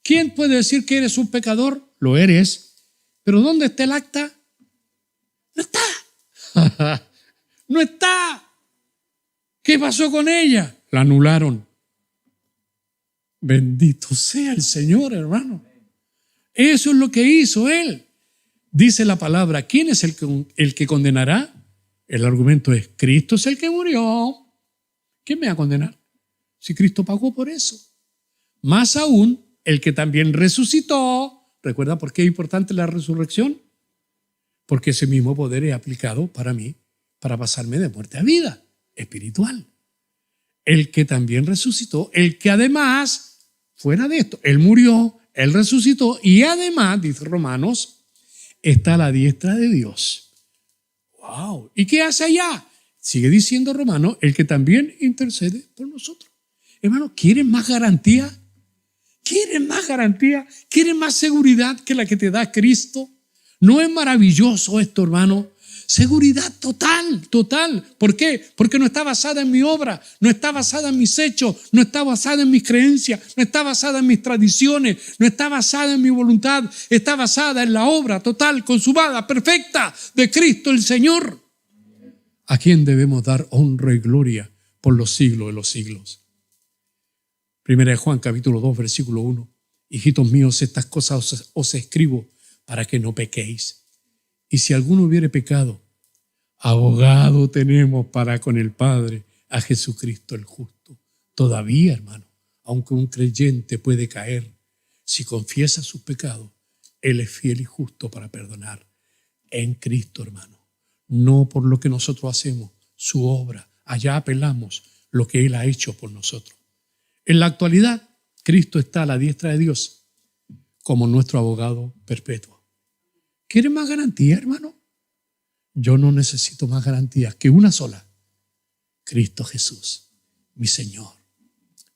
¿Quién puede decir que eres un pecador? Lo eres. ¿Pero dónde está el acta? No está. No está. ¿Qué pasó con ella? La anularon. Bendito sea el Señor, hermano. Eso es lo que hizo Él. Dice la palabra, ¿quién es el que condenará? El argumento es, Cristo es el que murió. ¿Quién me va a condenar? Si Cristo pagó por eso. Más aún, el que también resucitó. ¿Recuerda por qué es importante la resurrección? Porque ese mismo poder es aplicado para mí, para pasarme de muerte a vida espiritual. El que también resucitó, el que además, fuera de esto, Él murió, Él resucitó y además, dice Romanos, está a la diestra de Dios. ¡Wow! ¿Y qué hace allá? Sigue diciendo Romanos, el que también intercede por nosotros. Hermano, ¿quieren más garantía? ¿Quieren más garantía? ¿Quieren más seguridad que la que te da Cristo? ¿No es maravilloso esto, hermano? seguridad total, total. ¿Por qué? Porque no está basada en mi obra, no está basada en mis hechos, no está basada en mis creencias, no está basada en mis tradiciones, no está basada en mi voluntad, está basada en la obra total, consumada, perfecta de Cristo el Señor, a quien debemos dar honra y gloria por los siglos de los siglos. Primera de Juan, capítulo 2, versículo 1. Hijitos míos, estas cosas os escribo para que no pequéis. Y si alguno hubiere pecado, abogado tenemos para con el Padre, a Jesucristo el justo. Todavía, hermano, aunque un creyente puede caer, si confiesa sus pecados, Él es fiel y justo para perdonar. En Cristo, hermano, no por lo que nosotros hacemos, su obra. Allá apelamos lo que Él ha hecho por nosotros. En la actualidad, Cristo está a la diestra de Dios como nuestro abogado perpetuo. ¿Quiere más garantía, hermano? Yo no necesito más garantía que una sola. Cristo Jesús, mi Señor,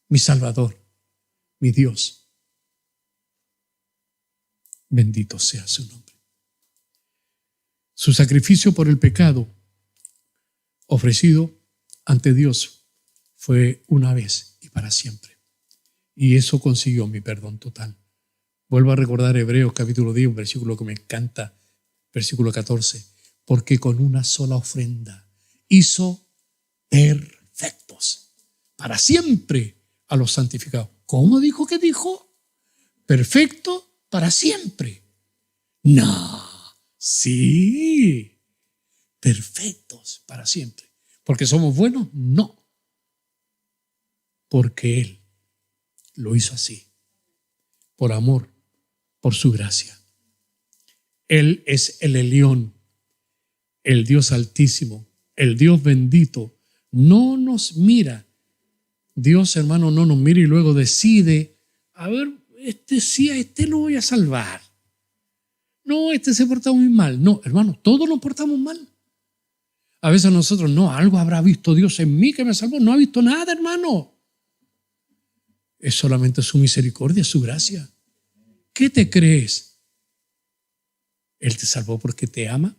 mi Salvador, mi Dios. Bendito sea su nombre. Su sacrificio por el pecado ofrecido ante Dios fue una vez y para siempre. Y eso consiguió mi perdón total. Vuelvo a recordar Hebreos capítulo 10, un versículo que me encanta, versículo 14. Porque con una sola ofrenda hizo perfectos para siempre a los santificados. ¿Cómo dijo que dijo? Perfecto para siempre. No, sí, perfectos para siempre. ¿Porque somos buenos? No. Porque Él lo hizo así, por amor, por su gracia. Él es el Elión, el Dios altísimo, el Dios bendito. No nos mira. Dios, hermano, no nos mira y luego decide, a ver, sí, a este lo voy a salvar. No, este se porta muy mal. No, hermano, todos nos portamos mal. A veces nosotros, no, algo habrá visto Dios en mí que me salvó. No ha visto nada, hermano. Es solamente su misericordia, su gracia. ¿Qué te crees? Él te salvó porque te ama,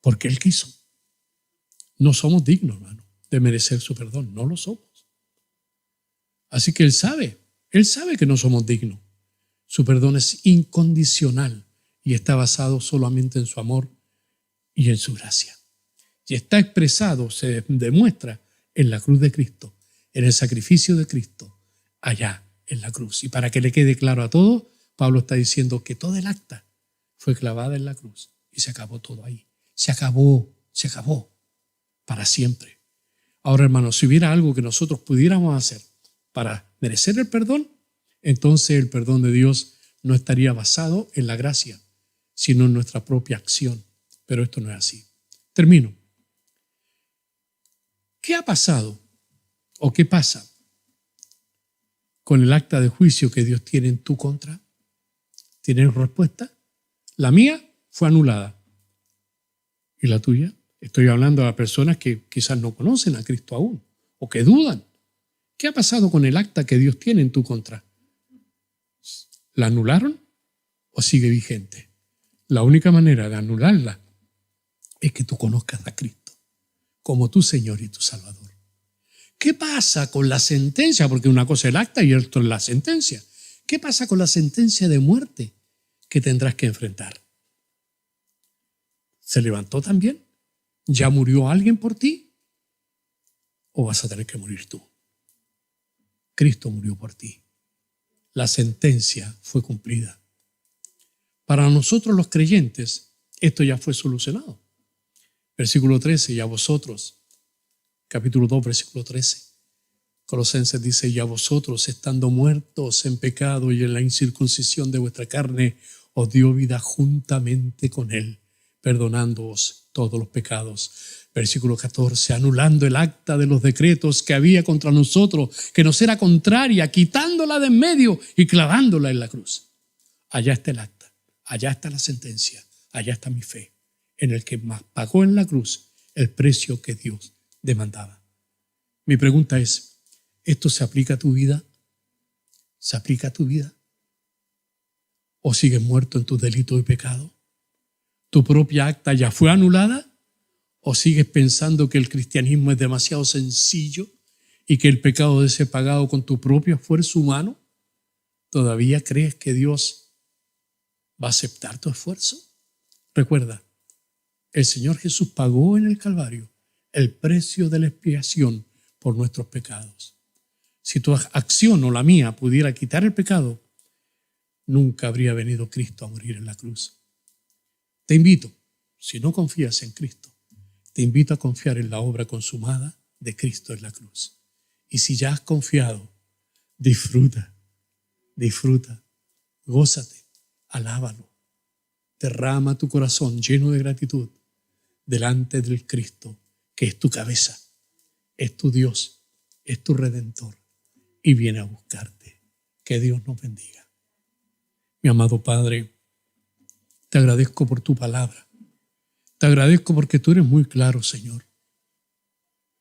porque Él quiso. No somos dignos, hermano, de merecer su perdón. No lo somos. Así que Él sabe que no somos dignos. Su perdón es incondicional y está basado solamente en su amor y en su gracia. Y está expresado, se demuestra en la cruz de Cristo, en el sacrificio de Cristo, allá en la cruz. Y para que le quede claro a todos, Pablo está diciendo que toda el acta fue clavada en la cruz y se acabó todo ahí. Se acabó para siempre. Ahora, hermanos, si hubiera algo que nosotros pudiéramos hacer para merecer el perdón, entonces el perdón de Dios no estaría basado en la gracia, sino en nuestra propia acción. Pero esto no es así. Termino. ¿Qué ha pasado o qué pasa con el acta de juicio que Dios tiene en tu contra? ¿Tienes respuesta? La mía fue anulada. ¿Y la tuya? Estoy hablando a personas que quizás no conocen a Cristo aún o que dudan. ¿Qué ha pasado con el acta que Dios tiene en tu contra? ¿La anularon o sigue vigente? La única manera de anularla es que tú conozcas a Cristo como tu Señor y tu Salvador. ¿Qué pasa con la sentencia? Porque una cosa es el acta y esto es la sentencia. ¿Qué pasa con la sentencia de muerte que tendrás que enfrentar? ¿Se levantó también? ¿Ya murió alguien por ti? ¿O vas a tener que morir tú? Cristo murió por ti. La sentencia fue cumplida. Para nosotros los creyentes, esto ya fue solucionado. Versículo 13, y a vosotros, capítulo 2, versículo 13. Colosenses dice, y a vosotros, estando muertos en pecado y en la incircuncisión de vuestra carne, os dio vida juntamente con Él, perdonándoos todos los pecados. Versículo 14, anulando el acta de los decretos que había contra nosotros, que nos era contraria, quitándola de en medio y clavándola en la cruz. Allá está el acta, allá está la sentencia, allá está mi fe, en el que pagó en la cruz el precio que Dios demandaba. Mi pregunta es, ¿esto se aplica a tu vida? ¿Se aplica a tu vida? ¿O sigues muerto en tus delitos y pecados? ¿Tu propia acta ya fue anulada? ¿O sigues pensando que el cristianismo es demasiado sencillo y que el pecado debe ser pagado con tu propio esfuerzo humano? ¿Todavía crees que Dios va a aceptar tu esfuerzo? Recuerda, el Señor Jesús pagó en el Calvario el precio de la expiación por nuestros pecados. Si tu acción o la mía pudiera quitar el pecado, nunca habría venido Cristo a morir en la cruz. Te invito, si no confías en Cristo, te invito a confiar en la obra consumada de Cristo en la cruz. Y si ya has confiado, disfruta, gózate, alábalo. Derrama tu corazón lleno de gratitud delante del Cristo, que es tu cabeza, es tu Dios, es tu Redentor, y viene a buscarte. Que Dios nos bendiga. Mi amado Padre, te agradezco por tu palabra. Te agradezco porque tú eres muy claro, Señor.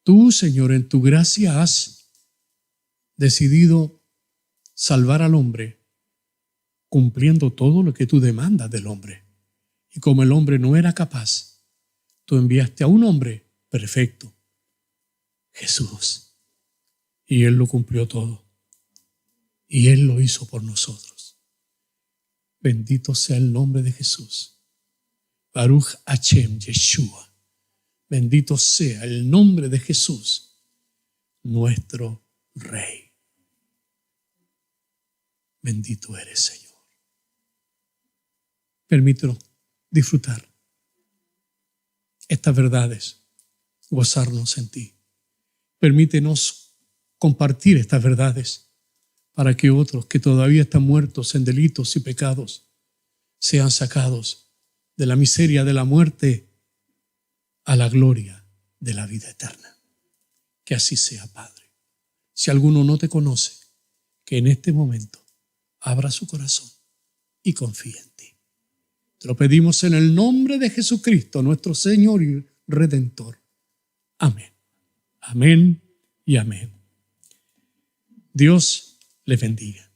Tú, Señor, en tu gracia has decidido salvar al hombre cumpliendo todo lo que tú demandas del hombre. Y como el hombre no era capaz, tú enviaste a un hombre perfecto, Jesús. Y Él lo cumplió todo. Y Él lo hizo por nosotros. Bendito sea el nombre de Jesús. Baruch Hashem Yeshua. Bendito sea el nombre de Jesús, nuestro Rey. Bendito eres, Señor. Permítenos disfrutar estas verdades, gozarnos en ti. Permítenos compartir estas verdades para que otros que todavía están muertos en delitos y pecados sean sacados de la miseria de la muerte a la gloria de la vida eterna. Que así sea, Padre. Si alguno no te conoce, que en este momento abra su corazón y confíe en ti. Te lo pedimos en el nombre de Jesucristo, nuestro Señor y Redentor. Amén. Amén y amén. Dios les bendiga.